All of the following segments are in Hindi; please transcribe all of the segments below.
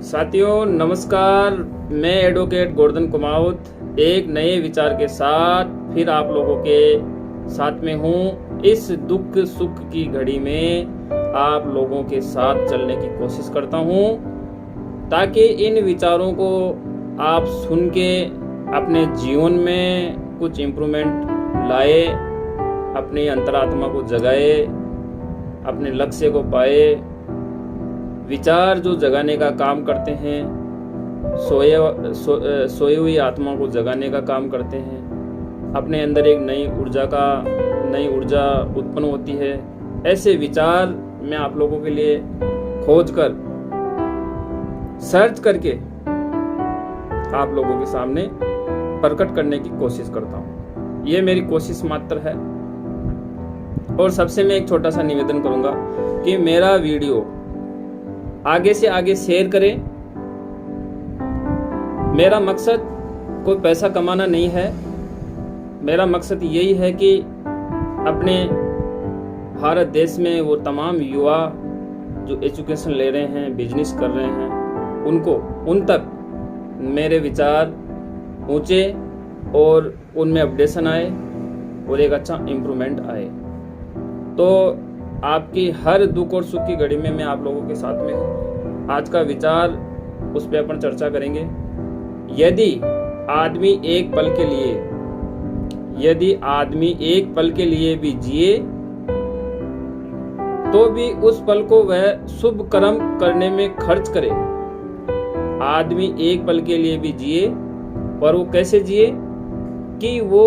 साथियों नमस्कार, मैं एडवोकेट गोवर्धन कुमावत एक नए विचार के साथ फिर आप लोगों के साथ में हूँ। इस दुख सुख की घड़ी में आप लोगों के साथ चलने की कोशिश करता हूँ ताकि इन विचारों को आप सुन के अपने जीवन में कुछ इम्प्रूवमेंट लाए, अपनी अंतरात्मा को जगाए, अपने लक्ष्य को पाए। विचार जो जगाने का काम करते हैं, सोई हुई आत्मा को जगाने का काम करते हैं। अपने अंदर एक नई ऊर्जा उत्पन्न होती है। ऐसे विचार मैं आप लोगों के लिए खोज कर सर्च करके आप लोगों के सामने प्रकट करने की कोशिश करता हूँ। ये मेरी कोशिश मात्र है। और सबसे मैं एक छोटा सा निवेदन करूंगा कि मेरा वीडियो आगे से आगे शेयर करें। मेरा मकसद कोई पैसा कमाना नहीं है। मेरा मकसद यही है कि अपने भारत देश में वो तमाम युवा जो एजुकेशन ले रहे हैं, बिजनेस कर रहे हैं, उन तक मेरे विचार पहुँचे और उनमें अपडेशन आए और एक अच्छा इम्प्रूवमेंट आए। तो आपकी हर दुख और सुख की घड़ी में मैं आप लोगों के साथ में हूँ। आज का विचार उस पर अपन चर्चा करेंगे। यदि आदमी एक पल के लिए भी जिए तो भी उस पल को वह शुभ कर्म करने में खर्च करे। आदमी एक पल के लिए भी जिए, पर वो कैसे जिए कि वो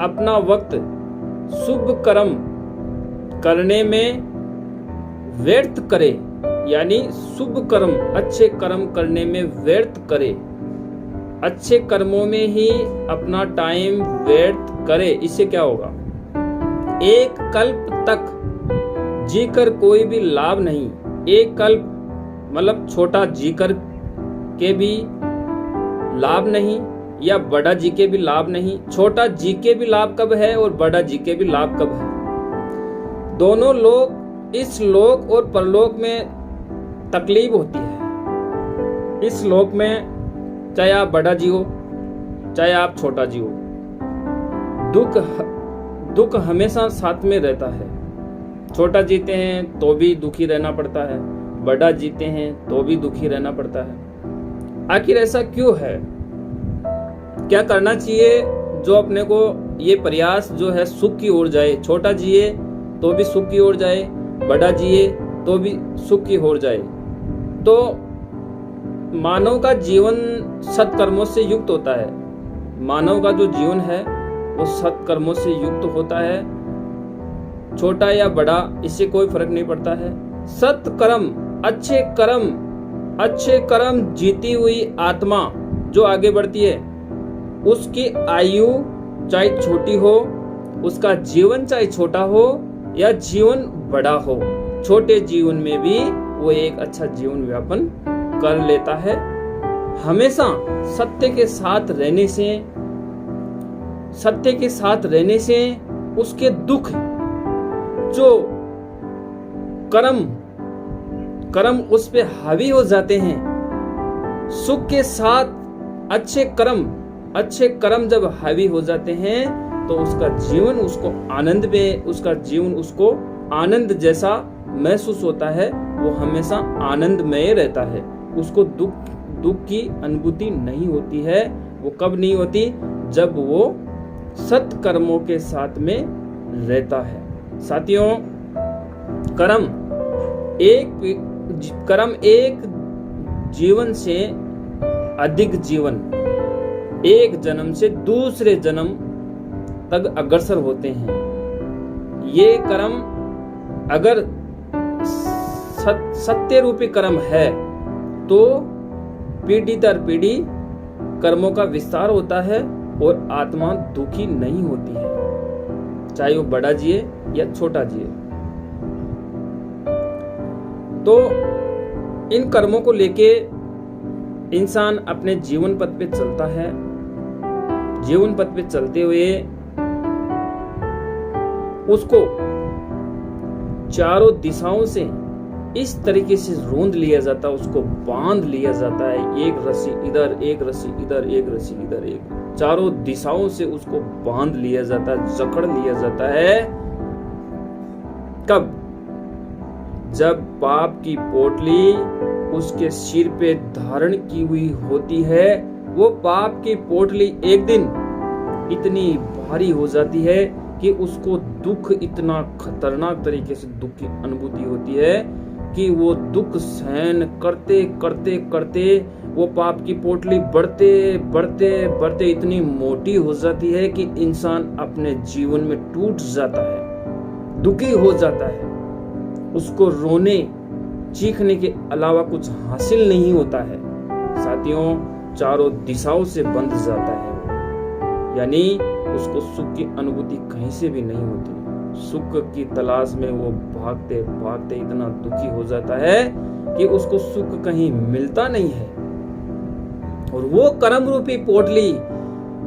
अपना वक्त शुभ कर्म करने में व्यर्थ करे, यानी शुभ कर्म, अच्छे कर्म करने में व्यर्थ करे, अच्छे कर्मों में ही अपना टाइम व्यर्थ करे। इससे क्या होगा? एक कल्प तक जीकर कोई भी लाभ नहीं। एक कल्प मतलब छोटा जीकर के भी लाभ नहीं या बड़ा जी के भी लाभ नहीं। छोटा जी के भी लाभ कब है और बड़ा जी के भी लाभ कब है? दोनों लोग इस लोक और परलोक में तकलीफ होती है। इस लोक में चाहे आप बड़ा जी हो, चाहे आप छोटा जी हो, दुख हमेशा साथ में रहता है। छोटा जीते हैं तो भी दुखी रहना पड़ता है, बड़ा जीते हैं तो भी दुखी रहना पड़ता है। आखिर ऐसा क्यों है? क्या करना चाहिए जो अपने को ये प्रयास जो है सुख की ओर जाए? छोटा जिए तो भी सुख की ओर जाए, बड़ा जिए तो भी सुख की ओर जाए। तो मानव का जीवन सत्कर्मों से युक्त होता है। मानव का जो जीवन है वो सत्कर्मों से युक्त होता है। छोटा या बड़ा इससे कोई फर्क नहीं पड़ता है। सत्कर्म, अच्छे कर्म जीती हुई आत्मा जो आगे बढ़ती है, उसकी आयु चाहे छोटी हो, उसका जीवन चाहे छोटा हो या जीवन बड़ा हो, छोटे जीवन में भी वो एक अच्छा जीवन व्यापन कर लेता है। हमेशा सत्य के साथ रहने से उसके दुख जो कर्म उस पे हावी हो जाते हैं। सुख के साथ अच्छे कर्म जब हावी हो जाते हैं तो उसका जीवन उसको आनंद जैसा महसूस होता है। वो हमेशा आनंदमय रहता है। उसको दुख की अनुभूति नहीं होती है। वो कब नहीं होती? जब वो सत्कर्मों के साथ में रहता है। साथियों, कर्म एक जीवन से अधिक जीवन, एक जन्म से दूसरे जन्म तक अग्रसर होते हैं। ये कर्म अगर सत्य रूपी कर्म है तो पीढ़ी दर पीढ़ी कर्मों का विस्तार होता है और आत्मा दुखी नहीं होती है, चाहे वो बड़ा जिए या छोटा जिए। तो इन कर्मों को लेके इंसान अपने जीवन पथ पे चलता है। जीवन पथ पे चलते हुए उसको चारों दिशाओं से इस तरीके से रोंद लिया जाता है, उसको बांध लिया जाता है, एक रस्सी इधर, एक रस्सी इधर, एक रस्सी इधर, एक चारों दिशाओं से उसको बांध लिया जाता है, जकड़ लिया जाता है। कब? जब पाप की पोटली उसके सिर पे धारण की हुई होती है। वो पाप की पोटली एक दिन इतनी भारी हो जाती है कि उसको दुख, इतना खतरनाक तरीके से दुख की अनुभूति होती है कि वो दुख सहन करते करते करते वो पाप की पोटली बढ़ते बढ़ते बढ़ते इतनी मोटी हो जाती है कि इंसान अपने जीवन में टूट जाता है, दुखी हो जाता है। उसको रोने चीखने के अलावा कुछ हासिल नहीं होता है। साथियों, चारों दिशाओं से बंध जाता है, यानी उसको सुख की अनुभूति कहीं से भी नहीं होती। सुख की तलाश में वो भागते भागते इतना दुखी हो जाता है कि उसको सुख कहीं मिलता नहीं है। और वो कर्म रूपी पोटली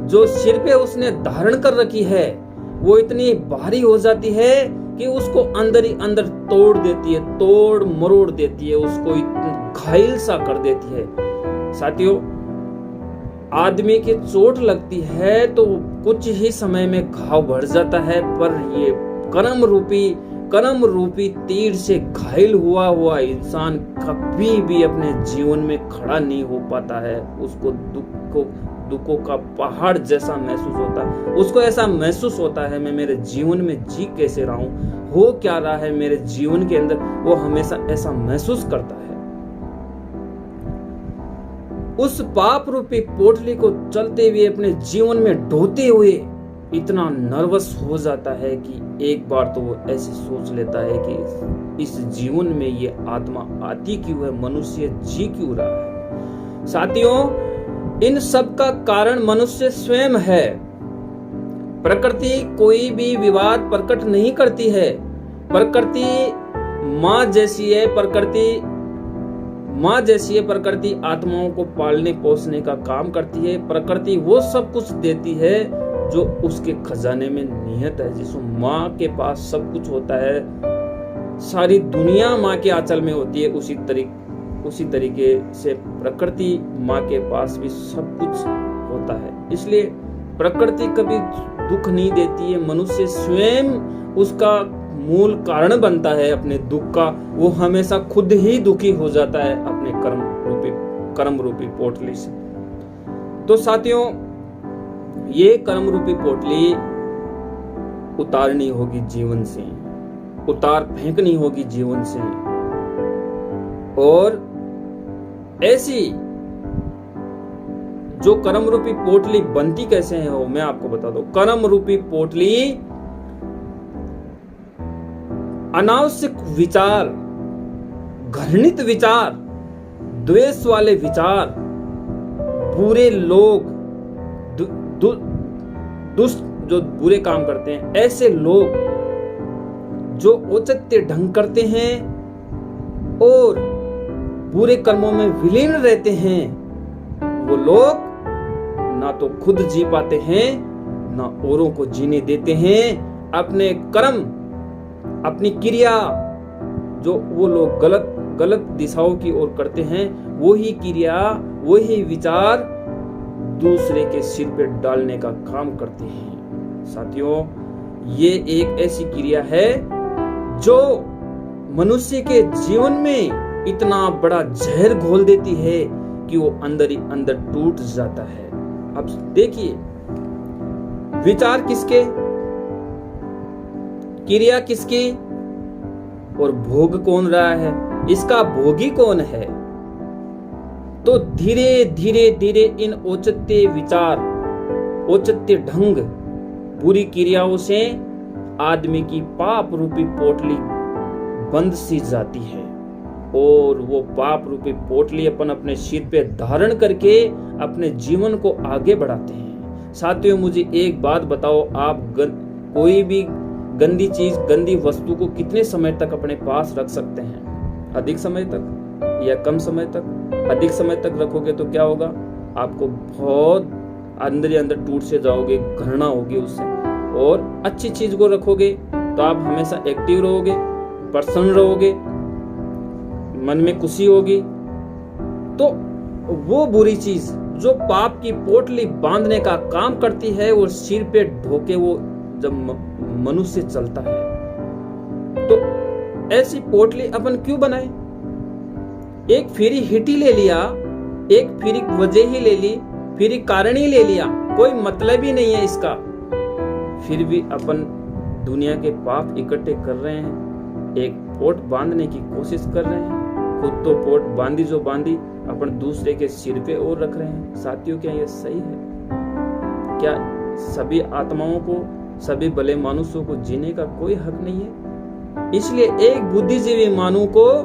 जो सिर पे उसने धारण कर रखी है, वो इतनी भारी हो जाती है कि उसको अंदर ही अंदर तोड़ देती है, तोड़ मरोड़ देती है, उसको घायल सा कर देती है। साथियों, आदमी की चोट लगती है तो कुछ ही समय में घाव बढ़ जाता है, पर ये कर्म रूपी तीर से घायल हुआ इंसान कभी भी अपने जीवन में खड़ा नहीं हो पाता है। उसको दुखों का पहाड़ जैसा महसूस होता है। उसको ऐसा महसूस होता है, मैं मेरे जीवन में जी कैसे रहा हूं, हो क्या रहा है मेरे जीवन के अंदर, वो हमेशा ऐसा महसूस करता है। उस पाप रूपी पोटली को चलते हुए अपने जीवन में ढोते हुए इतना नर्वस हो जाता है कि एक बार तो वो ऐसे सोच लेता है कि इस जीवन में ये आत्मा आती क्यों है, मनुष्य जी क्यों रहा है। साथियों, इन सब का कारण मनुष्य स्वयं है। प्रकृति कोई भी विवाद प्रकट नहीं करती है। प्रकृति माँ जैसी है, प्रकृति आत्माओं को पालने पोसने का काम करती है। प्रकृति वो सब कुछ देती है जो उसके खजाने में निहित है। जिसमें माँ के पास सब कुछ होता है, सारी दुनिया माँ के आंचल में होती है, उसी तरीके से प्रकृति माँ के पास भी सब कुछ होता है। इसलिए प्रकृति कभी दुख नहीं देती है, मनुष्य स्वयं उसका मूल कारण बनता है अपने दुख का। वो हमेशा खुद ही दुखी हो जाता है अपने कर्म रूपी पोटली से। तो साथियों, ये कर्म रूपी पोटली उतारनी होगी जीवन से, उतार फेंकनी होगी जीवन से। और ऐसी जो कर्म रूपी पोटली बनती कैसे है वो मैं आपको बता दूं। कर्म रूपी पोटली अनावश्यक विचार, घृणित विचार, द्वेष वाले विचार, बुरे लोग, दुष्ट जो बुरे काम करते हैं, ऐसे लोग जो औचित्य ढंग करते हैं और बुरे कर्मों में विलीन रहते हैं, वो लोग ना तो खुद जी पाते हैं ना औरों को जीने देते हैं। अपने कर्म, अपनी क्रिया जो वो लोग गलत दिशाओं की ओर करते हैं, वही क्रिया, वही विचार दूसरे के सिर पे डालने का काम करते हैं। साथियों, ये एक ऐसी क्रिया है जो मनुष्य के जीवन में इतना बड़ा जहर घोल देती है कि वो अंदर ही अंदर टूट जाता है। अब देखिए, विचार किसके, क्रिया किसकी और भोग कौन रहा है, इसका भोगी कौन है। तो धीरे धीरे इन औचित्य विचार, औचित्य ढंग, बुरी क्रियाओं से आदमी की पाप रूपी पोटली बंद सी जाती है और वो पाप रूपी पोटली अपने सिर पे धारण करके अपने जीवन को आगे बढ़ाते हैं। साथियों, मुझे एक बात बताओ, आप कोई भी गंदी चीज, गंदी वस्तु को कितने समय तक अपने पास रख सकते हैं? अधिक समय तक या कम समय तक? अधिक समय तक रखोगे तो क्या होगा, आपको बहुत अंदर ही अंदर टूट से जाओगे, घृणा होगी उससे। और अच्छी चीज को रखोगे तो आप हमेशा एक्टिव रहोगे, प्रसन्न रहोगे, मन में खुशी होगी। तो वो बुरी चीज जो पाप की पोटली बांधने का काम करती है वो सिर पे ढोके वो जब मनुष्य चलता है, तो ऐसी पोटली अपन क्यों बनाए? एक फ्री हिट ही ले लिया, एक फ्री वजह ही ले ली, फ्री कारण ही ले लिया, कोई मतलब ही नहीं है इसका, फिर भी अपन दुनिया के पाप इकट्ठे कर रहे हैं, एक पोट बांधने की कोशिश कर रहे हैं। खुद तो पोट बांधी जो बांधी, अपन दूसरे के सिर पे और रख रहे हैं। साथियों, क्या ये सही है? क्या सभी आत्माओं को, सभी भले मानुषों को जीने का कोई हक नहीं है? इसलिए एक बुद्धिजीवी मानव को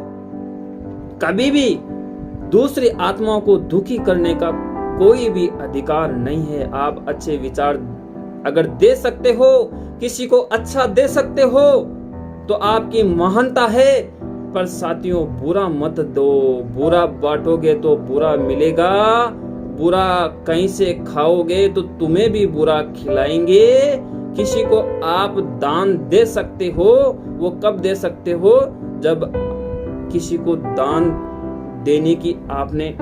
कभी भी दूसरी आत्माओं को दुखी करने का कोई भी अधिकार नहीं है। आप अच्छे विचार अगर दे सकते हो, किसी को अच्छा दे सकते हो, तो आपकी महानता है। पर साथियों, बुरा मत दो। बुरा बांटोगे तो बुरा मिलेगा, बुरा कहीं से खाओगे तो तुम्हें भी बुरा खिलाएंगे। किसी को आप दान दे सकते हो, वो कब दे सकते हो? जब किसी को दान देने की आपने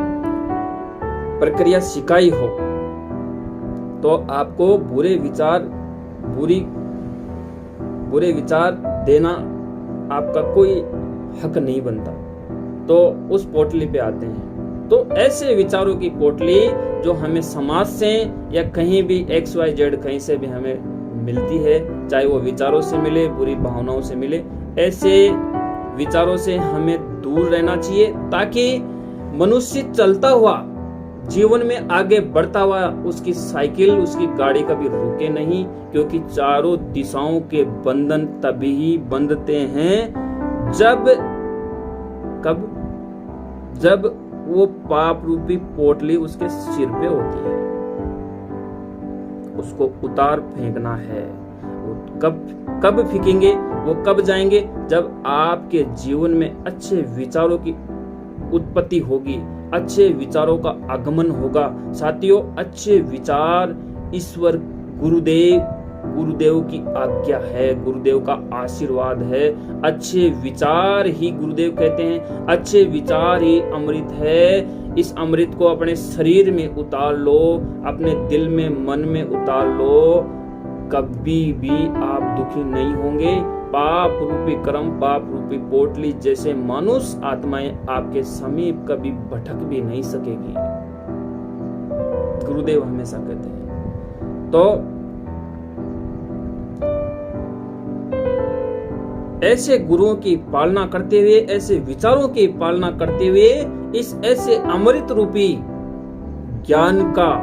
प्रक्रिया सिखाई हो, तो आपको बुरे विचार देना आपका कोई हक नहीं बनता। तो उस पोटली पे आते हैं। तो ऐसे विचारों की पोटली जो हमें समाज से या कहीं भी XYZ कहीं से भी हमें मिलती है, चाहे वो विचारों से मिले, बुरी भावनाओं से मिले, ऐसे विचारों से हमें दूर रहना चाहिए, ताकि मनुष्य चलता हुआ जीवन में आगे बढ़ता हुआ उसकी साइकिल, उसकी गाड़ी कभी रुके नहीं। क्योंकि चारों दिशाओं के बंधन तभी ही बंधते हैं जब वो पाप रूपी पोटली उसके सिर पे होती है। उसको उतार फेंकना है। वो कब फेंकेंगे, वो कब जाएंगे? जब आपके जीवन में अच्छे विचारों की उत्पत्ति होगी, अच्छे विचारों का आगमन होगा। साथियों, अच्छे विचार ईश्वर गुरुदेव की आज्ञा है, गुरुदेव का आशीर्वाद है। अच्छे विचार ही गुरुदेव कहते हैं, अच्छे विचार ही अमृत है। इस अमृत को अपने शरीर में उतार लो, अपने दिल में, मन में उतार लो, कभी भी आप दुखी नहीं होंगे। पाप रूपी कर्म, पाप रूपी पोटली जैसे मानुष आत्माएं आपके समीप कभी भटक भी नहीं सकेगी, गुरुदेव हमेशा कहते हैं। तो ऐसे गुरुओं की पालना करते हुए, ऐसे विचारों की पालना करते हुए, इस ऐसे अमृत रूपी ज्ञान का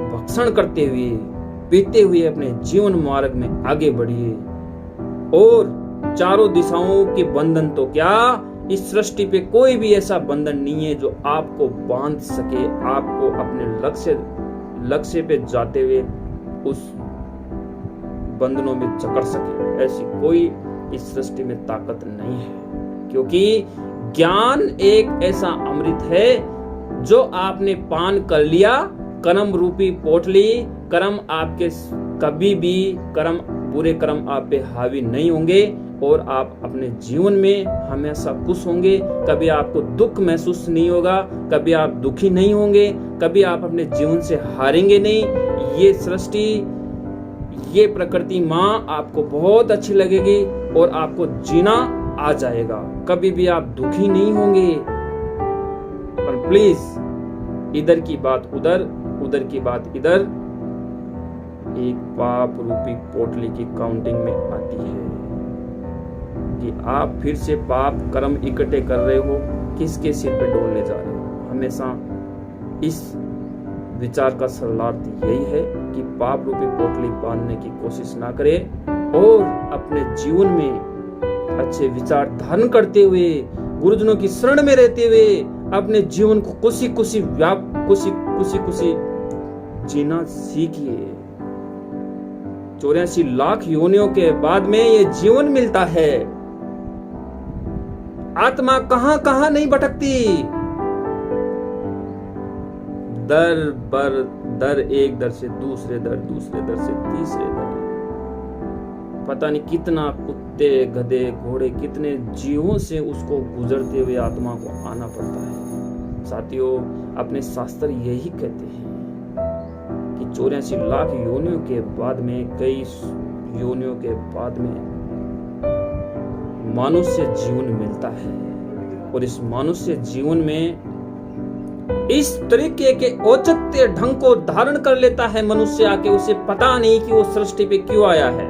भक्षण करते हुए, पीते हुए अपने जीवन मार्ग में आगे बढ़िए। और चारों दिशाओं के बंधन तो क्या, इस सृष्टि पे कोई भी ऐसा बंधन नहीं है जो आपको बांध सके, आपको अपने लक्ष्य पे जाते हुए उस बंधनों में जकड़ सके। ऐसी कोई इस सृष्टि में ताकत नहीं है, क्योंकि ज्ञान एक ऐसा अमृत है जो आपने पान कर लिया। कर्म रूपी पोटली, कर्म आपके कभी भी बुरे कर्म आप पे हावी नहीं होंगे, और आप अपने जीवन में हमेशा खुश होंगे। कभी आपको दुख महसूस नहीं होगा, कभी आप दुखी नहीं होंगे, कभी आप अपने जीवन से हारेंगे नहीं। ये सृष्टि, ये प्रकृति माँ आपको बहुत अच्छी लगेगी और आपको जीना आ जाएगा, कभी भी आप दुखी नहीं होंगे। पर प्लीज, इधर की बात उधर, उधर की बात इधर, एक पाप रूपी पोटली की काउंटिंग में आती है कि आप फिर से पाप कर्म इकट्ठे कर रहे हो, किसके सिर पे डोलने जा रहे हो। हमेशा इस विचार का सरलार्थ यही है कि पाप रूपी पोटली बांधने की कोशिश ना करें, और अपने जीवन में अच्छे विचार धारण करते हुए, गुरुजनों की शरण में रहते हुए अपने जीवन को खुशी खुशी जीना सीखिए। 84 लाख योनियों के बाद में ये जीवन मिलता है। आत्मा कहां कहां नहीं भटकती, दर एक दर से दूसरे दर, दूसरे दर से तीसरे दर। पता नहीं कितना कुत्ते गधे घोड़े कितने जीवों से उसको गुजरते हुए आत्मा को आना पड़ता है। साथियों, अपने शास्त्र यही कहते हैं कि 84 लाख योनियों के बाद में, कई योनियों के बाद में मनुष्य जीवन मिलता है, और इस मनुष्य जीवन में इस तरीके के औचित्य ढंग को धारण कर लेता है मनुष्य आके। उसे पता नहीं कि वो सृष्टि पे क्यों आया है,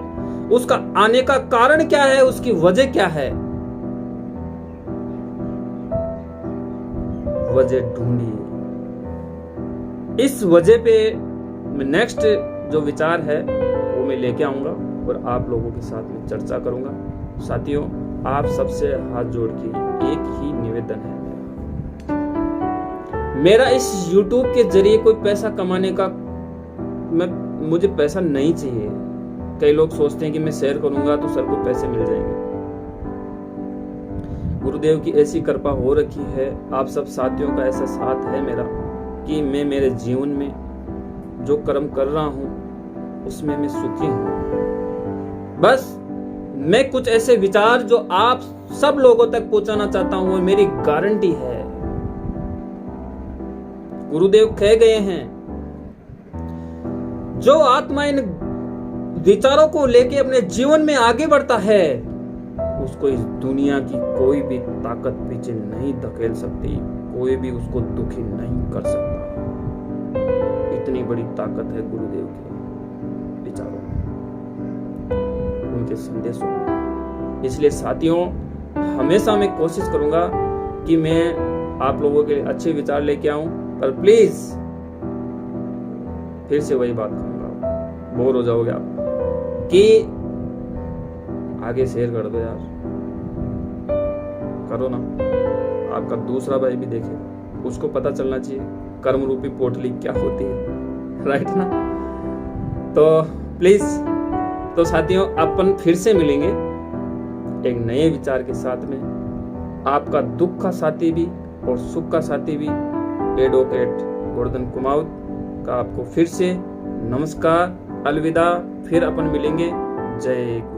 उसका आने का कारण क्या है, उसकी वजह क्या है। वजह ढूंढिए। इस वजह पे मैं नेक्स्ट जो विचार है वो मैं लेके आऊंगा और आप लोगों के साथ में चर्चा करूंगा। साथियों, आप सबसे हाथ जोड़ के एक ही निवेदन है मेरा, इस YouTube के जरिए कोई पैसा कमाने का मुझे पैसा नहीं चाहिए। कई लोग सोचते हैं कि मैं शेयर करूंगा तो सर को पैसे मिल जाएंगे। गुरुदेव की ऐसी कृपा हो रखी है, आप सब साथियों का ऐसा साथ है मेरा कि मैं मेरे जीवन में जो कर्म कर रहा हूं उसमें मैं सुखी हूं। बस मैं कुछ ऐसे विचार जो आप सब लोगों तक पहुंचाना चाहता हूं, वो मेरी गारंटी है। गुरुदेव कह गए हैं, जो आत्मा इन विचारों को लेके अपने जीवन में आगे बढ़ता है उसको इस दुनिया की कोई भी ताकत पीछे नहीं धकेल सकती, कोई भी उसको दुखी नहीं कर सकता। इतनी बड़ी ताकत है गुरुदेव के विचारों में, उनके संदेशों में। इसलिए साथियों, हमेशा मैं कोशिश करूंगा कि मैं आप लोगों के अच्छे विचार लेके आऊं, पर प्लीज फिर से वही बात कहूंगा, बोर हो जाओगे आप, कि आगे शेयर कर दो यार, करो ना। आपका दूसरा भाई भी देखे, उसको पता चलना चाहिए कर्म रूपी पोटली क्या होती है, राइट ना। तो प्लीज, तो साथियों, अपन फिर से मिलेंगे एक नए विचार के साथ में। आपका दुख का साथी भी और सुख का साथी भी एडवोकेट गोवर्धन कुमावत का आपको फिर से नमस्कार, अलविदा। फिर अपन मिलेंगे। जय गुरु।